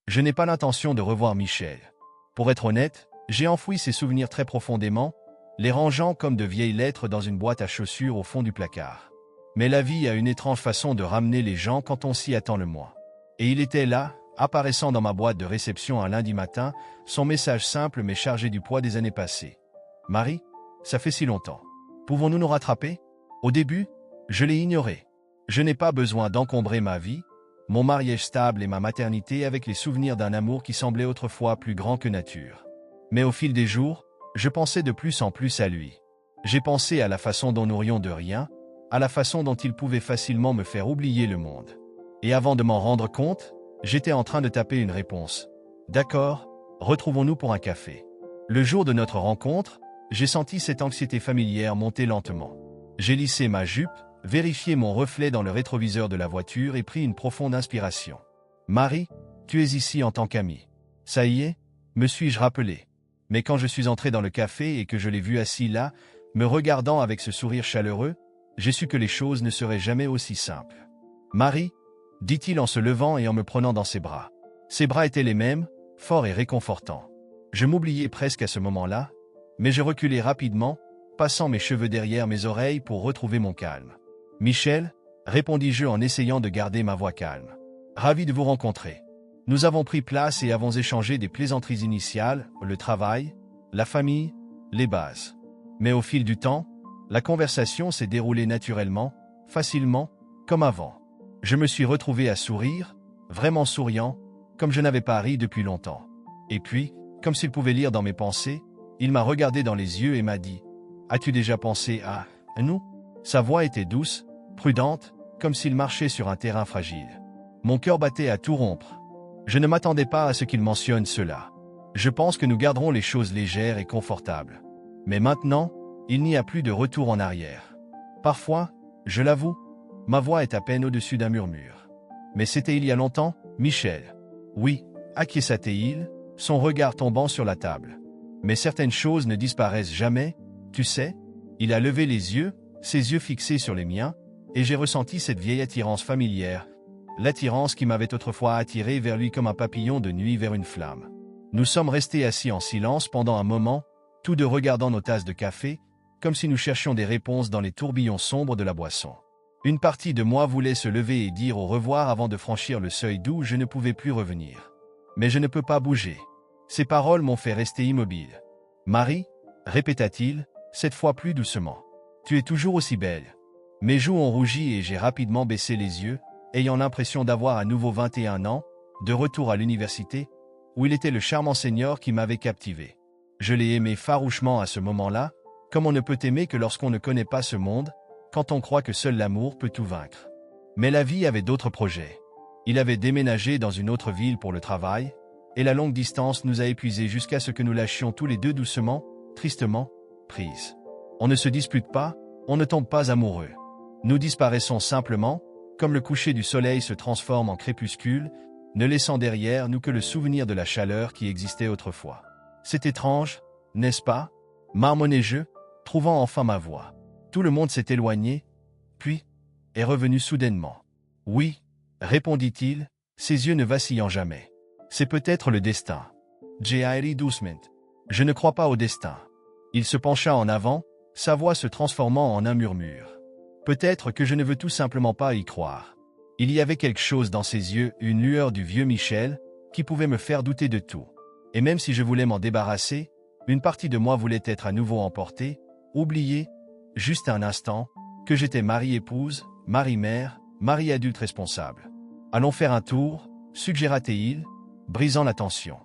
Je n'ai pas l'intention de revoir Michel. Pour être honnête, j'ai enfoui ces souvenirs très profondément, les rangeant comme de vieilles lettres dans une boîte à chaussures au fond du placard. Mais la vie a une étrange façon de ramener les gens quand on s'y attend le moins. Et il était là, apparaissant dans ma boîte de réception un lundi matin, son message simple mais chargé du poids des années passées. « Marie, ça fait si longtemps. Pouvons-nous nous rattraper ?» Au début, je l'ai ignoré. Je n'ai pas besoin d'encombrer ma vie, mon mariage stable et ma maternité avec les souvenirs d'un amour qui semblait autrefois plus grand que nature. Mais au fil des jours, je pensais de plus en plus à lui. J'ai pensé à la façon dont nous rions de rien, à la façon dont il pouvait facilement me faire oublier le monde. Et avant de m'en rendre compte, j'étais en train de taper une réponse. D'accord, retrouvons-nous pour un café. Le jour de notre rencontre, j'ai senti cette anxiété familière monter lentement. J'ai lissé ma jupe, vérifié mon reflet dans le rétroviseur de la voiture et pris une profonde inspiration. « Marie, tu es ici en tant qu'amie. Ça y est, me suis-je rappelé. Mais quand je suis entré dans le café et que je l'ai vu assis là, me regardant avec ce sourire chaleureux, j'ai su que les choses ne seraient jamais aussi simples. « Marie, dit-il en se levant et en me prenant dans ses bras. Ses bras étaient les mêmes, forts et réconfortants. Je m'oubliais presque à ce moment-là, mais je reculais rapidement, passant mes cheveux derrière mes oreilles pour retrouver mon calme. « Michel, répondis-je en essayant de garder ma voix calme. Ravi de vous rencontrer. Nous avons pris place et avons échangé des plaisanteries initiales, le travail, la famille, les bases. Mais au fil du temps, la conversation s'est déroulée naturellement, facilement, comme avant. Je me suis retrouvé à sourire, vraiment souriant, comme je n'avais pas ri depuis longtemps. Et puis, comme s'il pouvait lire dans mes pensées, il m'a regardé dans les yeux et m'a dit « As-tu déjà pensé à nous ?» Sa voix était douce, prudente, comme s'il marchait sur un terrain fragile. Mon cœur battait à tout rompre. Je ne m'attendais pas à ce qu'il mentionne cela. Je pense que nous garderons les choses légères et confortables. Mais maintenant, il n'y a plus de retour en arrière. Parfois, je l'avoue, ma voix est à peine au-dessus d'un murmure. Mais c'était il y a longtemps, Michel. Oui, acquiesça-t-il, son regard tombant sur la table. Mais certaines choses ne disparaissent jamais, tu sais. Il a levé les yeux, ses yeux fixés sur les miens, et j'ai ressenti cette vieille attirance familière, l'attirance qui m'avait autrefois attiré vers lui comme un papillon de nuit vers une flamme. Nous sommes restés assis en silence pendant un moment, tous deux regardant nos tasses de café, comme si nous cherchions des réponses dans les tourbillons sombres de la boisson. Une partie de moi voulait se lever et dire au revoir avant de franchir le seuil d'où je ne pouvais plus revenir. Mais je ne peux pas bouger. Ces paroles m'ont fait rester immobile. « Marie, répéta-t-il, cette fois plus doucement. Tu es toujours aussi belle. » Mes joues ont rougi et j'ai rapidement baissé les yeux, ayant l'impression d'avoir à nouveau 21 ans, de retour à l'université, où il était le charmant senior qui m'avait captivé. Je l'ai aimé farouchement à ce moment-là, comme on ne peut aimer que lorsqu'on ne connaît pas ce monde, quand on croit que seul l'amour peut tout vaincre. Mais la vie avait d'autres projets. Il avait déménagé dans une autre ville pour le travail, et la longue distance nous a épuisés jusqu'à ce que nous lâchions tous les deux doucement, tristement, prise. On ne se dispute pas, on ne tombe pas amoureux. Nous disparaissons simplement, comme le coucher du soleil se transforme en crépuscule, ne laissant derrière nous que le souvenir de la chaleur qui existait autrefois. C'est étrange, n'est-ce pas? Marmonnai-je, trouvant enfin ma voix. Tout le monde s'est éloigné, puis est revenu soudainement. Oui, répondit-il, ses yeux ne vacillant jamais. C'est peut-être le destin. J.I.R. doucement. Je ne crois pas au destin. Il se pencha en avant, sa voix se transformant en un murmure. Peut-être que je ne veux tout simplement pas y croire. Il y avait quelque chose dans ses yeux, une lueur du vieux Michel, qui pouvait me faire douter de tout. Et même si je voulais m'en débarrasser, une partie de moi voulait être à nouveau emportée, oublier, juste un instant, que j'étais mari-épouse, mari-mère, mari-adulte responsable. Allons faire un tour, suggéra-t-il, brisant la tension.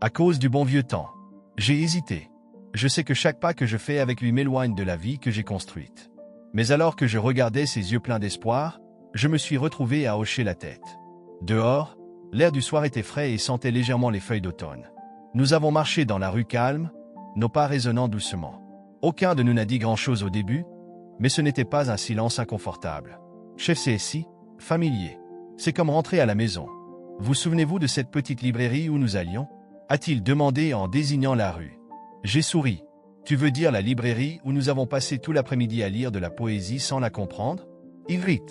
À cause du bon vieux temps. J'ai hésité. Je sais que chaque pas que je fais avec lui m'éloigne de la vie que j'ai construite. Mais alors que je regardais ses yeux pleins d'espoir, je me suis retrouvé à hocher la tête. Dehors, l'air du soir était frais et sentait légèrement les feuilles d'automne. Nous avons marché dans la rue calme, nos pas résonnant doucement. Aucun de nous n'a dit grand-chose au début, mais ce n'était pas un silence inconfortable. Chef CSI, familier. C'est comme rentrer à la maison. Vous souvenez-vous de cette petite librairie où nous allions? A-t-il demandé en désignant la rue. J'ai souri. Tu veux dire la librairie où nous avons passé tout l'après-midi à lire de la poésie sans la comprendre? Ivrit.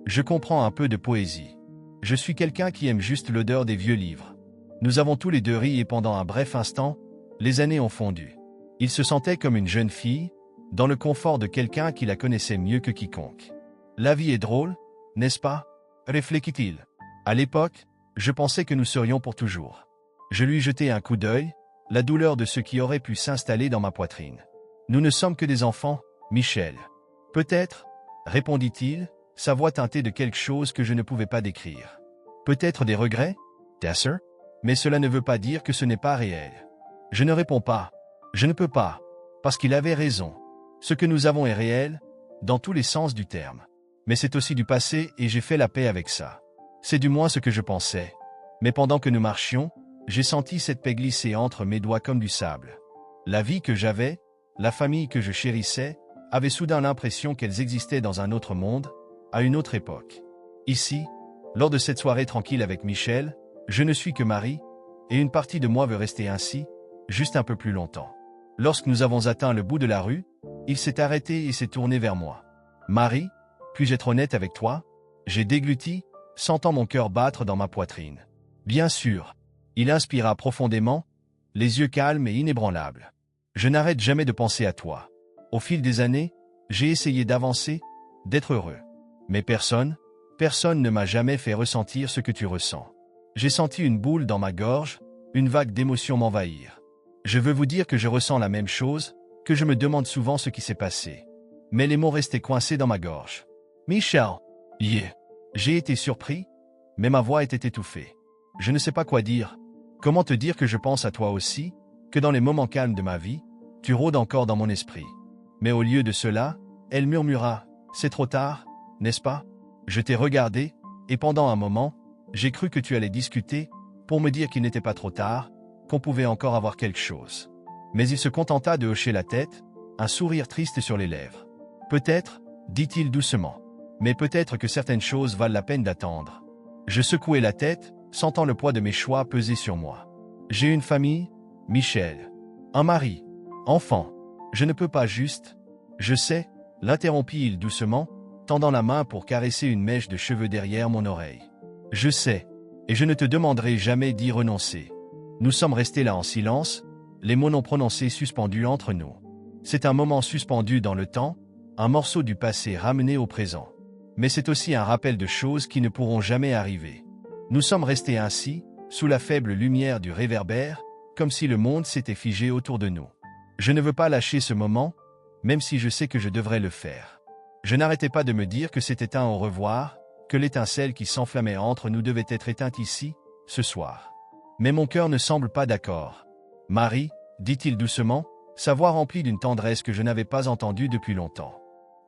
Je comprends un peu de poésie. Je suis quelqu'un qui aime juste l'odeur des vieux livres. Nous avons tous les deux ri et pendant un bref instant, les années ont fondu. Il se sentait comme une jeune fille, dans le confort de quelqu'un qui la connaissait mieux que quiconque. La vie est drôle, n'est-ce pas? Réfléchit-il. À l'époque, je pensais que nous serions pour toujours. Je lui jetai un coup d'œil, la douleur de ce qui aurait pu s'installer dans ma poitrine. Nous ne sommes que des enfants, Michel. Peut-être, répondit-il, sa voix teintée de quelque chose que je ne pouvais pas décrire. Peut-être des regrets, Tasser? Mais cela ne veut pas dire que ce n'est pas réel. Je ne réponds pas. Je ne peux pas. Parce qu'il avait raison. Ce que nous avons est réel, dans tous les sens du terme. Mais c'est aussi du passé et j'ai fait la paix avec ça. C'est du moins ce que je pensais. Mais pendant que nous marchions, j'ai senti cette paix glisser entre mes doigts comme du sable. La vie que j'avais, la famille que je chérissais, avaient soudain l'impression qu'elles existaient dans un autre monde, à une autre époque. Ici, lors de cette soirée tranquille avec Michel, je ne suis que Marie, et une partie de moi veut rester ainsi, juste un peu plus longtemps. Lorsque nous avons atteint le bout de la rue, il s'est arrêté et s'est tourné vers moi. Marie, puis-je être honnête avec toi? J'ai dégluti, sentant mon cœur battre dans ma poitrine. Bien sûr. Il inspira profondément, les yeux calmes et inébranlables. Je n'arrête jamais de penser à toi. Au fil des années, j'ai essayé d'avancer, d'être heureux. Mais personne ne m'a jamais fait ressentir ce que tu ressens. J'ai senti une boule dans ma gorge, une vague d'émotions m'envahir. Je veux vous dire que je ressens la même chose, que je me demande souvent ce qui s'est passé. Mais les mots restaient coincés dans ma gorge. Michel, yeah. J'ai été surpris, mais ma voix était étouffée. Je ne sais pas quoi dire. Comment te dire que je pense à toi aussi, que dans les moments calmes de ma vie, tu rôdes encore dans mon esprit. Mais au lieu de cela, elle murmura, « C'est trop tard, n'est-ce pas ?» Je t'ai regardé, et pendant un moment, j'ai cru que tu allais discuter, pour me dire qu'il n'était pas trop tard, qu'on pouvait encore avoir quelque chose. Mais il se contenta de hocher la tête, un sourire triste sur les lèvres. Peut-être, dit-il doucement, mais peut-être que certaines choses valent la peine d'attendre. Je secouai la tête, sentant le poids de mes choix peser sur moi. J'ai une famille, Michel. Un mari. Enfant. Je ne peux pas juste. Je sais, l'interrompit-il doucement, tendant la main pour caresser une mèche de cheveux derrière mon oreille. Je sais, et je ne te demanderai jamais d'y renoncer. Nous sommes restés là en silence, les mots non prononcés suspendus entre nous. C'est un moment suspendu dans le temps, un morceau du passé ramené au présent. Mais c'est aussi un rappel de choses qui ne pourront jamais arriver. Nous sommes restés ainsi, sous la faible lumière du réverbère, comme si le monde s'était figé autour de nous. Je ne veux pas lâcher ce moment, même si je sais que je devrais le faire. Je n'arrêtais pas de me dire que c'était un au revoir, que l'étincelle qui s'enflammait entre nous devait être éteinte ici, ce soir. Mais mon cœur ne semble pas d'accord. Marie, dit-il doucement, sa voix remplie d'une tendresse que je n'avais pas entendue depuis longtemps.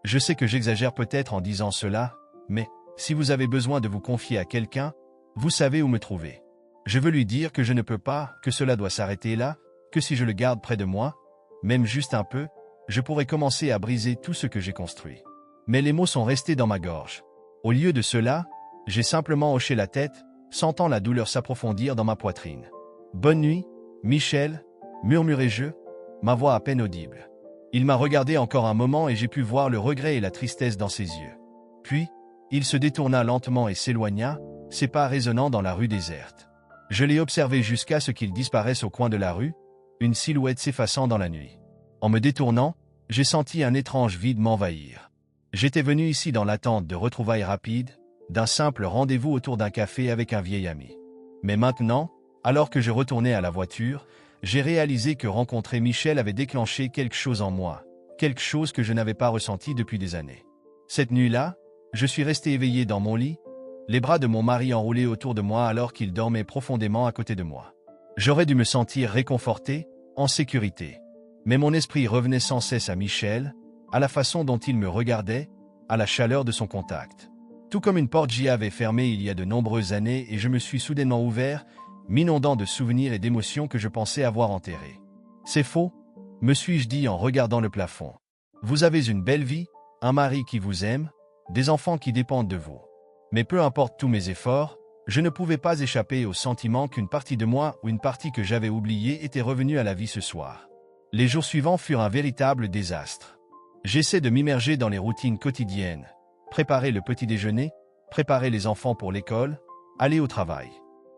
Je sais que j'exagère peut-être en disant cela, mais, si vous avez besoin de vous confier à quelqu'un, vous savez où me trouver. Je veux lui dire que je ne peux pas, que cela doit s'arrêter là, que si je le garde près de moi, même juste un peu, je pourrais commencer à briser tout ce que j'ai construit. Mais les mots sont restés dans ma gorge. Au lieu de cela, j'ai simplement hoché la tête, sentant la douleur s'approfondir dans ma poitrine. « Bonne nuit, Michel » murmurai-je, ma voix à peine audible. Il m'a regardé encore un moment et j'ai pu voir le regret et la tristesse dans ses yeux. Puis, il se détourna lentement et s'éloigna, ses pas résonnant dans la rue déserte. Je l'ai observé jusqu'à ce qu'il disparaisse au coin de la rue, une silhouette s'effaçant dans la nuit. En me détournant, j'ai senti un étrange vide m'envahir. J'étais venu ici dans l'attente de retrouvailles rapides, d'un simple rendez-vous autour d'un café avec un vieil ami. Mais maintenant, alors que je retournais à la voiture, j'ai réalisé que rencontrer Michel avait déclenché quelque chose en moi, quelque chose que je n'avais pas ressenti depuis des années. Cette nuit-là, je suis resté éveillé dans mon lit, les bras de mon mari enroulés autour de moi alors qu'il dormait profondément à côté de moi. J'aurais dû me sentir réconforté, en sécurité. Mais mon esprit revenait sans cesse à Michel, à la façon dont il me regardait, à la chaleur de son contact. Tout comme une porte j'y avais fermée il y a de nombreuses années et je me suis soudainement ouvert, m'inondant de souvenirs et d'émotions que je pensais avoir enterrés. C'est faux, me suis-je dit en regardant le plafond. Vous avez une belle vie, un mari qui vous aime, des enfants qui dépendent de vous. Mais peu importe tous mes efforts, je ne pouvais pas échapper au sentiment qu'une partie de moi ou une partie que j'avais oubliée était revenue à la vie ce soir. Les jours suivants furent un véritable désastre. J'essaie de m'immerger dans les routines quotidiennes, préparer le petit déjeuner, préparer les enfants pour l'école, aller au travail.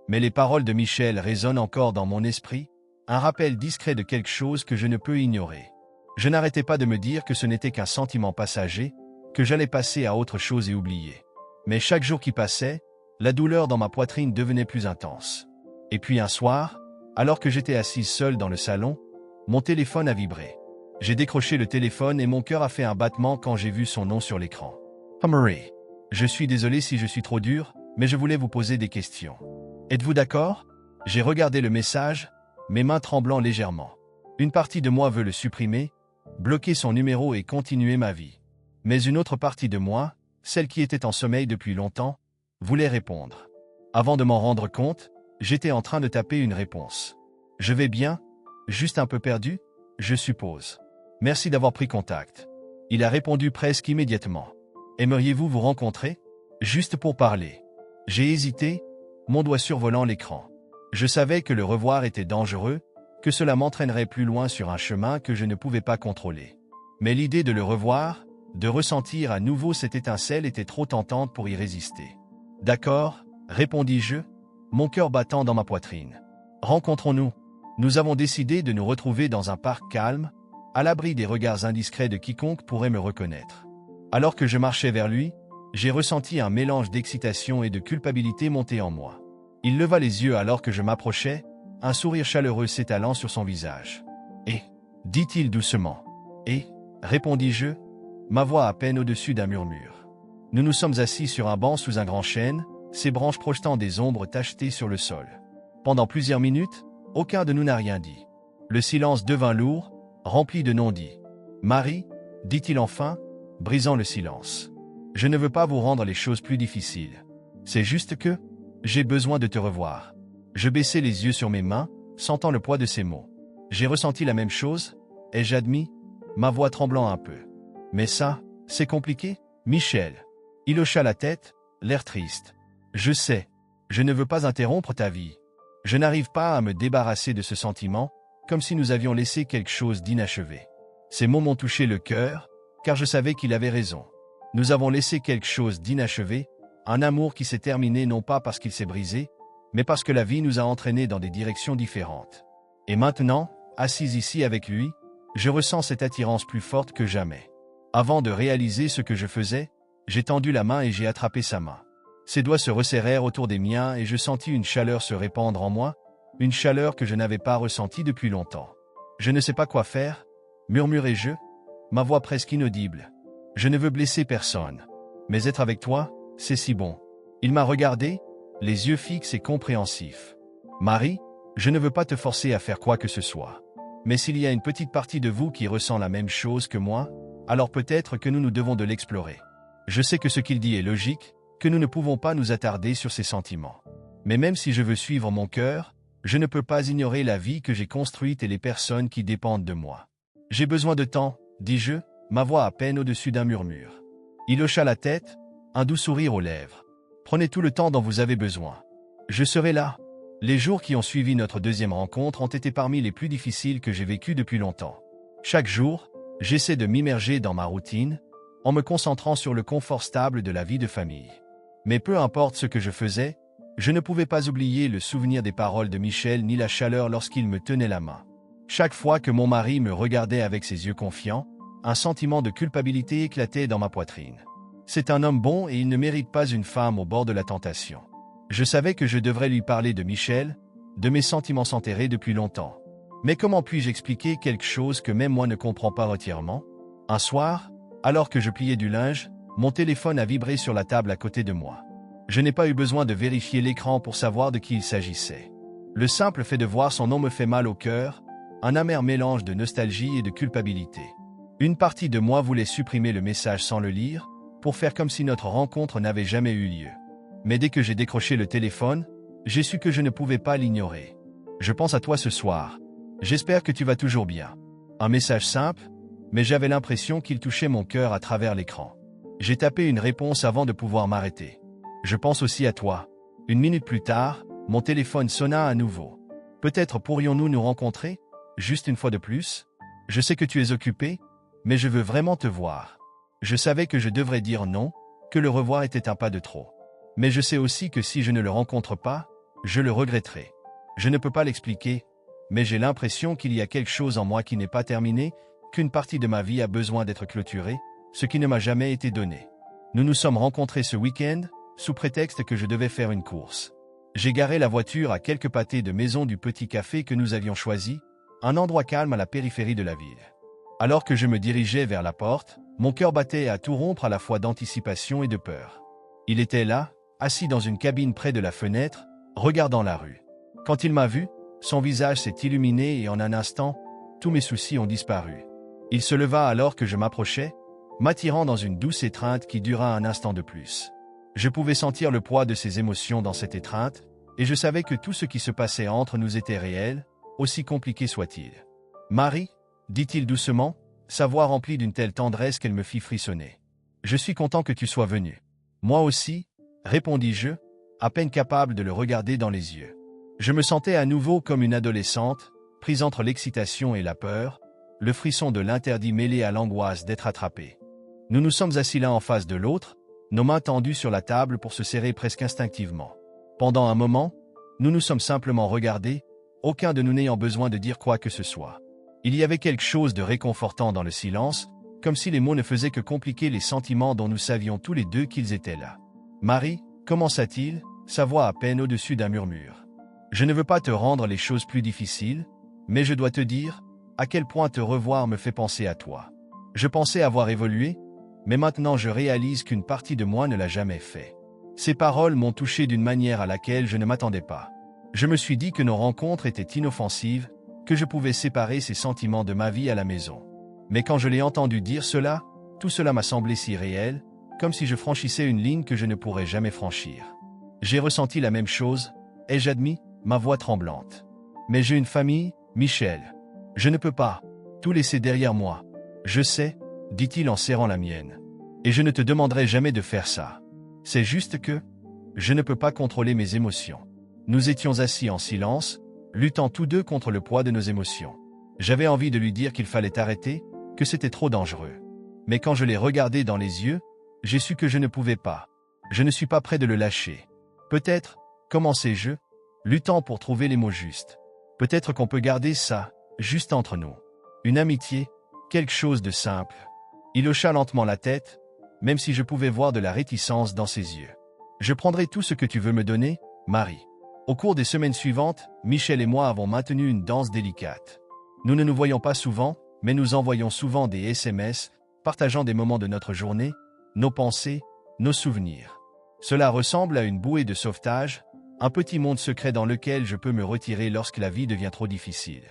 Mais les paroles de Michel résonnent encore dans mon esprit, un rappel discret de quelque chose que je ne peux ignorer. Je n'arrêtais pas de me dire que ce n'était qu'un sentiment passager, que j'allais passer à autre chose et oublier. Mais chaque jour qui passait, la douleur dans ma poitrine devenait plus intense. Et puis un soir, alors que j'étais assise seule dans le salon, mon téléphone a vibré. J'ai décroché le téléphone et mon cœur a fait un battement quand j'ai vu son nom sur l'écran. « Marie, je suis désolé si je suis trop dur, mais je voulais vous poser des questions. Êtes-vous d'accord ?» J'ai regardé le message, mes mains tremblant légèrement. Une partie de moi veut le supprimer, bloquer son numéro et continuer ma vie. Mais une autre partie de moi, celle qui était en sommeil depuis longtemps, voulait répondre. Avant de m'en rendre compte, j'étais en train de taper une réponse. « Je vais bien, juste un peu perdu, je suppose. Merci d'avoir pris contact. » Il a répondu presque immédiatement. « Aimeriez-vous vous rencontrer? Juste pour parler. » J'ai hésité, mon doigt survolant l'écran. Je savais que le revoir était dangereux, que cela m'entraînerait plus loin sur un chemin que je ne pouvais pas contrôler. Mais l'idée de le revoir, de ressentir à nouveau cette étincelle était trop tentante pour y résister. « D'accord, répondis-je, mon cœur battant dans ma poitrine. Rencontrons-nous. » Nous avons décidé de nous retrouver dans un parc calme, à l'abri des regards indiscrets de quiconque pourrait me reconnaître. Alors que je marchais vers lui, j'ai ressenti un mélange d'excitation et de culpabilité monter en moi. Il leva les yeux alors que je m'approchais, un sourire chaleureux s'étalant sur son visage. « Et » dit-il doucement. « Et » répondis-je, ma voix à peine au-dessus d'un murmure. Nous nous sommes assis sur un banc sous un grand chêne, ses branches projetant des ombres tachetées sur le sol. Pendant plusieurs minutes, aucun de nous n'a rien dit. Le silence devint lourd, rempli de non-dits. « Marie » dit-il enfin, brisant le silence. « Je ne veux pas vous rendre les choses plus difficiles. C'est juste que j'ai besoin de te revoir. » Je baissai les yeux sur mes mains, sentant le poids de ses mots. J'ai ressenti la même chose, ai-je admis, ma voix tremblant un peu. « Mais ça, c'est compliqué, Michel. » Il hocha la tête, l'air triste. « Je sais, je ne veux pas interrompre ta vie. Je n'arrive pas à me débarrasser de ce sentiment, comme si nous avions laissé quelque chose d'inachevé. » Ces mots m'ont touché le cœur, car je savais qu'il avait raison. Nous avons laissé quelque chose d'inachevé, un amour qui s'est terminé non pas parce qu'il s'est brisé, mais parce que la vie nous a entraînés dans des directions différentes. Et maintenant, assise ici avec lui, je ressens cette attirance plus forte que jamais. Avant de réaliser ce que je faisais, j'ai tendu la main et j'ai attrapé sa main. Ses doigts se resserrèrent autour des miens et je sentis une chaleur se répandre en moi, une chaleur que je n'avais pas ressentie depuis longtemps. « Je ne sais pas quoi faire, » murmurai-je, ma voix presque inaudible. « Je ne veux blesser personne. Mais être avec toi, c'est si bon. » Il m'a regardé, les yeux fixes et compréhensifs. « Marie, je ne veux pas te forcer à faire quoi que ce soit. Mais s'il y a une petite partie de vous qui ressent la même chose que moi, alors peut-être que nous devons de l'explorer. Je sais que ce qu'il dit est logique, que nous ne pouvons pas nous attarder sur ses sentiments. Mais même si je veux suivre mon cœur, je ne peux pas ignorer la vie que j'ai construite et les personnes qui dépendent de moi. J'ai besoin de temps, dis-je, ma voix à peine au-dessus d'un murmure. Il hocha la tête, un doux sourire aux lèvres. Prenez tout le temps dont vous avez besoin. Je serai là. Les jours qui ont suivi notre deuxième rencontre ont été parmi les plus difficiles que j'ai vécus depuis longtemps. Chaque jour, j'essaie de m'immerger dans ma routine, en me concentrant sur le confort stable de la vie de famille. Mais peu importe ce que je faisais, je ne pouvais pas oublier le souvenir des paroles de Michel ni la chaleur lorsqu'il me tenait la main. Chaque fois que mon mari me regardait avec ses yeux confiants, un sentiment de culpabilité éclatait dans ma poitrine. C'est un homme bon et il ne mérite pas une femme au bord de la tentation. Je savais que je devrais lui parler de Michel, de mes sentiments enterrés depuis longtemps. Mais comment puis-je expliquer quelque chose que même moi ne comprends pas entièrement? Un soir, alors que je pliais du linge, mon téléphone a vibré sur la table à côté de moi. Je n'ai pas eu besoin de vérifier l'écran pour savoir de qui il s'agissait. Le simple fait de voir son nom me fait mal au cœur, un amer mélange de nostalgie et de culpabilité. Une partie de moi voulait supprimer le message sans le lire, pour faire comme si notre rencontre n'avait jamais eu lieu. Mais dès que j'ai décroché le téléphone, j'ai su que je ne pouvais pas l'ignorer. « Je pense à toi ce soir. J'espère que tu vas toujours bien. » Un message simple, mais j'avais l'impression qu'il touchait mon cœur à travers l'écran. J'ai tapé une réponse avant de pouvoir m'arrêter. « Je pense aussi à toi. » Une minute plus tard, mon téléphone sonna à nouveau. « Peut-être pourrions-nous nous rencontrer, juste une fois de plus? Je sais que tu es occupé, mais je veux vraiment te voir. » Je savais que je devrais dire non, que le revoir était un pas de trop. Mais je sais aussi que si je ne le rencontre pas, je le regretterai. Je ne peux pas l'expliquer, mais j'ai l'impression qu'il y a quelque chose en moi qui n'est pas terminé, qu'une partie de ma vie a besoin d'être clôturée, ce qui ne m'a jamais été donné. Nous nous sommes rencontrés ce week-end, sous prétexte que je devais faire une course. J'ai garé la voiture à quelques pâtés de maison du petit café que nous avions choisi, un endroit calme à la périphérie de la ville. Alors que je me dirigeais vers la porte, mon cœur battait à tout rompre à la fois d'anticipation et de peur. Il était là, assis dans une cabine près de la fenêtre, regardant la rue. Quand il m'a vu, son visage s'est illuminé et en un instant, tous mes soucis ont disparu. Il se leva alors que je m'approchais, m'attirant dans une douce étreinte qui dura un instant de plus. Je pouvais sentir le poids de ses émotions dans cette étreinte, et je savais que tout ce qui se passait entre nous était réel, aussi compliqué soit-il. « Marie » dit-il doucement, sa voix remplie d'une telle tendresse qu'elle me fit frissonner. « Je suis content que tu sois venue. »« Moi aussi » répondis-je, à peine capable de le regarder dans les yeux. Je me sentais à nouveau comme une adolescente, prise entre l'excitation et la peur, le frisson de l'interdit mêlé à l'angoisse d'être attrapé. Nous nous sommes assis l'un en face de l'autre, nos mains tendues sur la table pour se serrer presque instinctivement. Pendant un moment, nous nous sommes simplement regardés, aucun de nous n'ayant besoin de dire quoi que ce soit. Il y avait quelque chose de réconfortant dans le silence, comme si les mots ne faisaient que compliquer les sentiments dont nous savions tous les deux qu'ils étaient là. « Marie » commença-t-il, sa voix à peine au-dessus d'un murmure. « Je ne veux pas te rendre les choses plus difficiles, mais je dois te dire à quel point te revoir me fait penser à toi. Je pensais avoir évolué, mais maintenant je réalise qu'une partie de moi ne l'a jamais fait. » Ces paroles m'ont touché d'une manière à laquelle je ne m'attendais pas. Je me suis dit que nos rencontres étaient inoffensives, que je pouvais séparer ces sentiments de ma vie à la maison. Mais quand je l'ai entendu dire cela, tout cela m'a semblé si réel, comme si je franchissais une ligne que je ne pourrais jamais franchir. J'ai ressenti la même chose, ai-je admis, ma voix tremblante. Mais j'ai une famille, Michel. Je ne peux pas tout laisser derrière moi. Je sais, dit-il en serrant la mienne. Et je ne te demanderai jamais de faire ça. C'est juste que je ne peux pas contrôler mes émotions. Nous étions assis en silence, luttant tous deux contre le poids de nos émotions. J'avais envie de lui dire qu'il fallait arrêter, que c'était trop dangereux. Mais quand je l'ai regardé dans les yeux, j'ai su que je ne pouvais pas. Je ne suis pas prêt de le lâcher. Peut-être, commençai-je, luttant pour trouver les mots justes. Peut-être qu'on peut garder ça, juste entre nous. Une amitié, quelque chose de simple. Il hocha lentement la tête, même si je pouvais voir de la réticence dans ses yeux. Je prendrai tout ce que tu veux me donner, Marie. Au cours des semaines suivantes, Michel et moi avons maintenu une danse délicate. Nous ne nous voyons pas souvent, mais nous envoyons souvent des SMS, partageant des moments de notre journée, nos pensées, nos souvenirs. Cela ressemble à une bouée de sauvetage, un petit monde secret dans lequel je peux me retirer lorsque la vie devient trop difficile.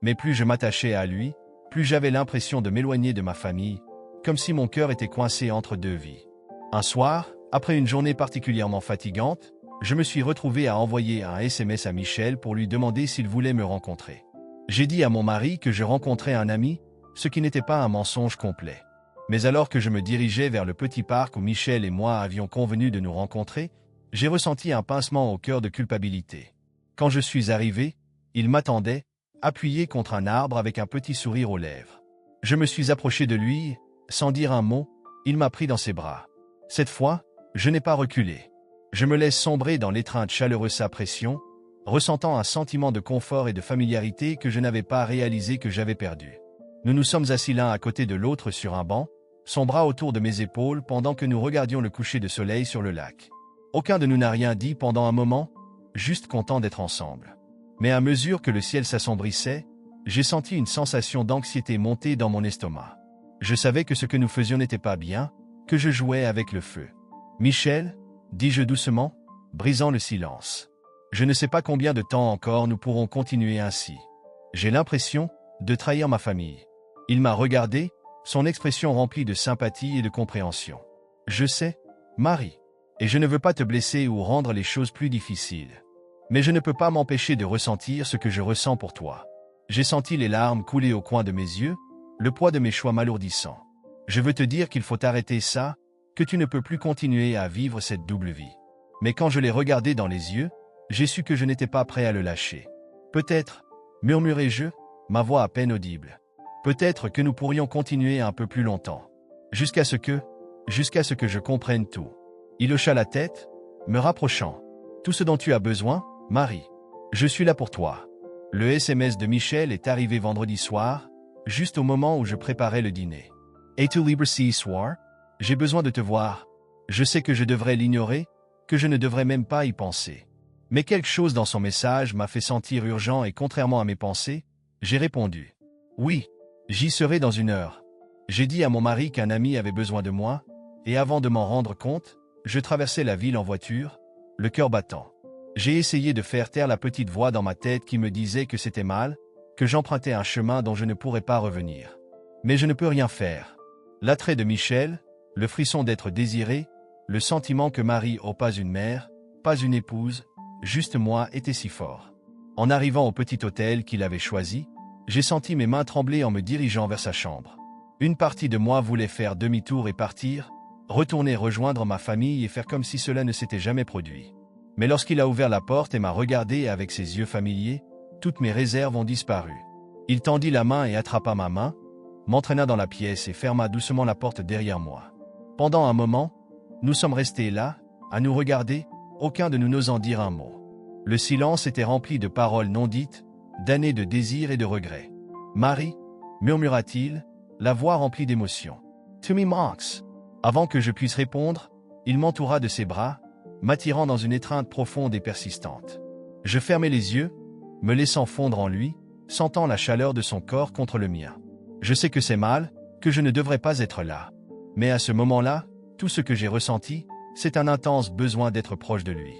Mais plus je m'attachais à lui, plus j'avais l'impression de m'éloigner de ma famille, comme si mon cœur était coincé entre deux vies. Un soir, après une journée particulièrement fatigante, je me suis retrouvé à envoyer un SMS à Michel pour lui demander s'il voulait me rencontrer. J'ai dit à mon mari que je rencontrais un ami, ce qui n'était pas un mensonge complet. Mais alors que je me dirigeais vers le petit parc où Michel et moi avions convenu de nous rencontrer, j'ai ressenti un pincement au cœur de culpabilité. Quand je suis arrivé, il m'attendait, appuyé contre un arbre avec un petit sourire aux lèvres. Je me suis approché de lui, sans dire un mot, il m'a pris dans ses bras. Cette fois, je n'ai pas reculé. Je me laisse sombrer dans l'étreinte chaleureuse sa pression, ressentant un sentiment de confort et de familiarité que je n'avais pas réalisé que j'avais perdu. Nous nous sommes assis l'un à côté de l'autre sur un banc, son bras autour de mes épaules pendant que nous regardions le coucher de soleil sur le lac. Aucun de nous n'a rien dit pendant un moment, juste content d'être ensemble. Mais à mesure que le ciel s'assombrissait, j'ai senti une sensation d'anxiété monter dans mon estomac. Je savais que ce que nous faisions n'était pas bien, que je jouais avec le feu. « Michel » dis-je doucement, brisant le silence. « Je ne sais pas combien de temps encore nous pourrons continuer ainsi. J'ai l'impression de trahir ma famille. » Il m'a regardé, son expression remplie de sympathie et de compréhension. « Je sais, Marie, et je ne veux pas te blesser ou rendre les choses plus difficiles. Mais je ne peux pas m'empêcher de ressentir ce que je ressens pour toi. » J'ai senti les larmes couler au coin de mes yeux, le poids de mes choix m'alourdissant. Je veux te dire qu'il faut arrêter ça, que tu ne peux plus continuer à vivre cette double vie. Mais quand je l'ai regardé dans les yeux, j'ai su que je n'étais pas prêt à le lâcher. Peut-être, murmurai-je, ma voix à peine audible. Peut-être que nous pourrions continuer un peu plus longtemps. Jusqu'à ce que je comprenne tout. Il hocha la tête, me rapprochant. Tout ce dont tu as besoin, Marie. Je suis là pour toi. Le SMS de Michel est arrivé vendredi soir, juste au moment où je préparais le dîner. Es-tu libre ce soir? J'ai besoin de te voir. Je sais que je devrais l'ignorer, que je ne devrais même pas y penser. Mais quelque chose dans son message m'a fait sentir urgent et contrairement à mes pensées, j'ai répondu. Oui, j'y serai dans 1 heure. J'ai dit à mon mari qu'un ami avait besoin de moi, et avant de m'en rendre compte, je traversais la ville en voiture, le cœur battant. J'ai essayé de faire taire la petite voix dans ma tête qui me disait que c'était mal, que j'empruntais un chemin dont je ne pourrais pas revenir. Mais je ne peux rien faire. L'attrait de Michel, le frisson d'être désiré, le sentiment que Marie n'est pas une mère, pas une épouse, juste moi était si fort. En arrivant au petit hôtel qu'il avait choisi, j'ai senti mes mains trembler en me dirigeant vers sa chambre. Une partie de moi voulait faire demi-tour et partir, retourner rejoindre ma famille et faire comme si cela ne s'était jamais produit. Mais lorsqu'il a ouvert la porte et m'a regardé avec ses yeux familiers, toutes mes réserves ont disparu. Il tendit la main et attrapa ma main, m'entraîna dans la pièce et ferma doucement la porte derrière moi. Pendant un moment, nous sommes restés là, à nous regarder, aucun de nous n'osant dire un mot. Le silence était rempli de paroles non dites, d'années de désirs et de regrets. « Marie » murmura-t-il, la voix remplie d'émotion. « Tu me manques » Avant que je puisse répondre, il m'entoura de ses bras, m'attirant dans une étreinte profonde et persistante. Je fermai les yeux, me laissant fondre en lui, sentant la chaleur de son corps contre le mien. Je sais que c'est mal, que je ne devrais pas être là. Mais à ce moment-là, tout ce que j'ai ressenti, c'est un intense besoin d'être proche de lui.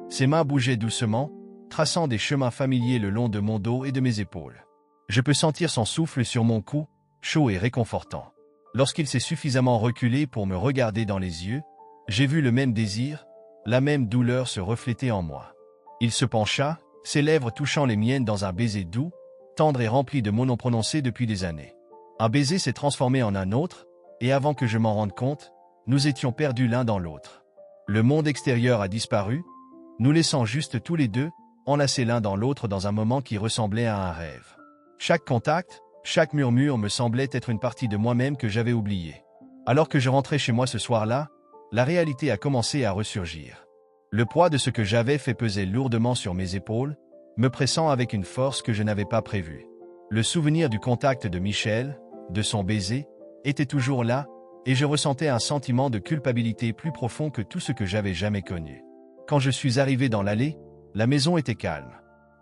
Ses mains bougeaient doucement, traçant des chemins familiers le long de mon dos et de mes épaules. Je peux sentir son souffle sur mon cou, chaud et réconfortant. Lorsqu'il s'est suffisamment reculé pour me regarder dans les yeux, j'ai vu le même désir, la même douleur se refléter en moi. Il se pencha, ses lèvres touchant les miennes dans un baiser doux, tendre et rempli de mots non prononcés depuis des années. Un baiser s'est transformé en un autre, et avant que je m'en rende compte, nous étions perdus l'un dans l'autre. Le monde extérieur a disparu, nous laissant juste tous les deux, enlacés l'un dans l'autre dans un moment qui ressemblait à un rêve. Chaque contact, chaque murmure me semblait être une partie de moi-même que j'avais oubliée. Alors que je rentrais chez moi ce soir-là, la réalité a commencé à ressurgir. Le poids de ce que j'avais fait pesait lourdement sur mes épaules, me pressant avec une force que je n'avais pas prévue. Le souvenir du contact de Michel, de son baiser, était toujours là, et je ressentais un sentiment de culpabilité plus profond que tout ce que j'avais jamais connu. Quand je suis arrivé dans l'allée, la maison était calme.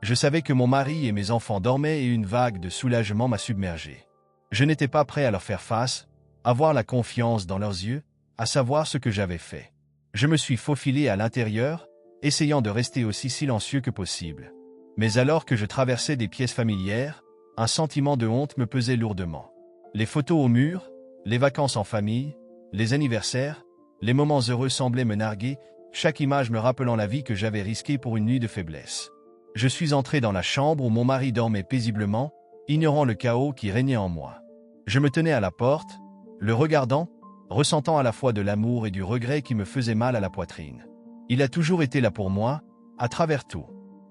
Je savais que mon mari et mes enfants dormaient et une vague de soulagement m'a submergé. Je n'étais pas prêt à leur faire face, à voir la confiance dans leurs yeux, à savoir ce que j'avais fait. Je me suis faufilé à l'intérieur, essayant de rester aussi silencieux que possible. Mais alors que je traversais des pièces familières, un sentiment de honte me pesait lourdement. Les photos au mur, les vacances en famille, les anniversaires, les moments heureux semblaient me narguer, chaque image me rappelant la vie que j'avais risquée pour une nuit de faiblesse. Je suis entré dans la chambre où mon mari dormait paisiblement, ignorant le chaos qui régnait en moi. Je me tenais à la porte, le regardant, ressentant à la fois de l'amour et du regret qui me faisait mal à la poitrine. Il a toujours été là pour moi, à travers tout.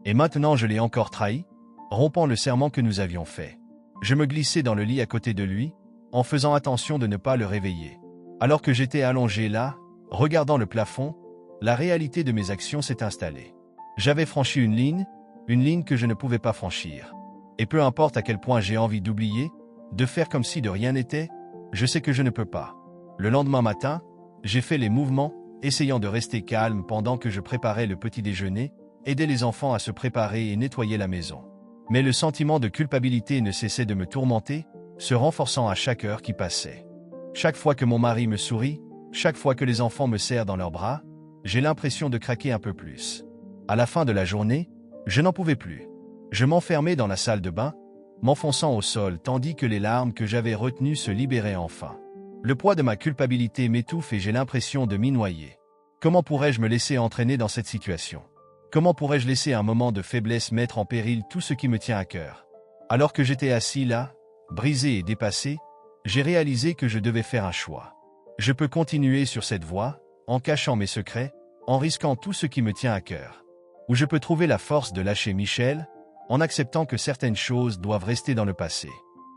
Et maintenant je l'ai encore trahi, rompant le serment que nous avions fait. Je me glissai dans le lit à côté de lui, en faisant attention de ne pas le réveiller. Alors que j'étais allongé là, regardant le plafond, la réalité de mes actions s'est installée. J'avais franchi une ligne que je ne pouvais pas franchir. Et peu importe à quel point j'ai envie d'oublier, de faire comme si de rien n'était, je sais que je ne peux pas. Le lendemain matin, j'ai fait les mouvements, essayant de rester calme pendant que je préparais le petit déjeuner, aider les enfants à se préparer et nettoyer la maison. Mais le sentiment de culpabilité ne cessait de me tourmenter, se renforçant à chaque heure qui passait. Chaque fois que mon mari me sourit, chaque fois que les enfants me serrent dans leurs bras, j'ai l'impression de craquer un peu plus. À la fin de la journée, je n'en pouvais plus. Je m'enfermais dans la salle de bain, m'enfonçant au sol tandis que les larmes que j'avais retenues se libéraient enfin. Le poids de ma culpabilité m'étouffe et j'ai l'impression de m'y noyer. Comment pourrais-je me laisser entraîner dans cette situation? Comment pourrais-je laisser un moment de faiblesse mettre en péril tout ce qui me tient à cœur? Alors que j'étais assis là, brisé et dépassé, j'ai réalisé que je devais faire un choix. Je peux continuer sur cette voie, en cachant mes secrets, en risquant tout ce qui me tient à cœur. Ou je peux trouver la force de lâcher Michel, en acceptant que certaines choses doivent rester dans le passé.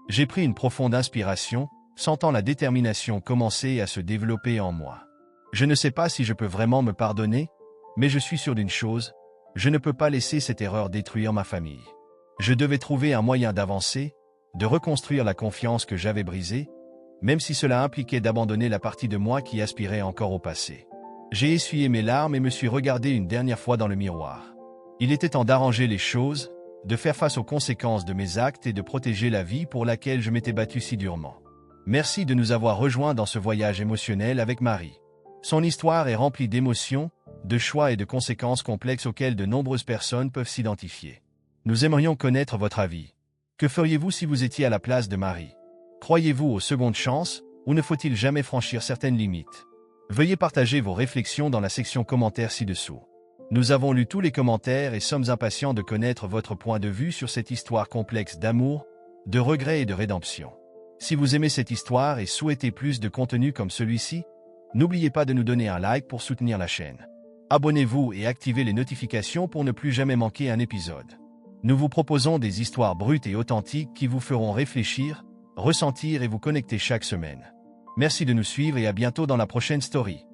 J'ai pris une profonde inspiration, sentant la détermination commencer à se développer en moi. Je ne sais pas si je peux vraiment me pardonner, Mais je suis sûr d'une chose, je ne peux pas laisser cette erreur détruire ma famille. Je devais trouver un moyen d'avancer, de reconstruire la confiance que j'avais brisée, même si cela impliquait d'abandonner la partie de moi qui aspirait encore au passé. J'ai essuyé mes larmes et me suis regardé une dernière fois dans le miroir. Il était temps d'arranger les choses, de faire face aux conséquences de mes actes et de protéger la vie pour laquelle je m'étais battu si durement. Merci de nous avoir rejoints dans ce voyage émotionnel avec Marie. Son histoire est remplie d'émotions, de choix et de conséquences complexes auxquelles de nombreuses personnes peuvent s'identifier. Nous aimerions connaître votre avis. Que feriez-vous si vous étiez à la place de Marie? Croyez-vous aux secondes chances, ou ne faut-il jamais franchir certaines limites? Veuillez partager vos réflexions dans la section commentaires ci-dessous. Nous avons lu tous les commentaires et sommes impatients de connaître votre point de vue sur cette histoire complexe d'amour, de regret et de rédemption. Si vous aimez cette histoire et souhaitez plus de contenu comme celui-ci, n'oubliez pas de nous donner un like pour soutenir la chaîne. Abonnez-vous et activez les notifications pour ne plus jamais manquer un épisode. Nous vous proposons des histoires brutes et authentiques qui vous feront réfléchir, ressentir et vous connecter chaque semaine. Merci de nous suivre et à bientôt dans la prochaine story.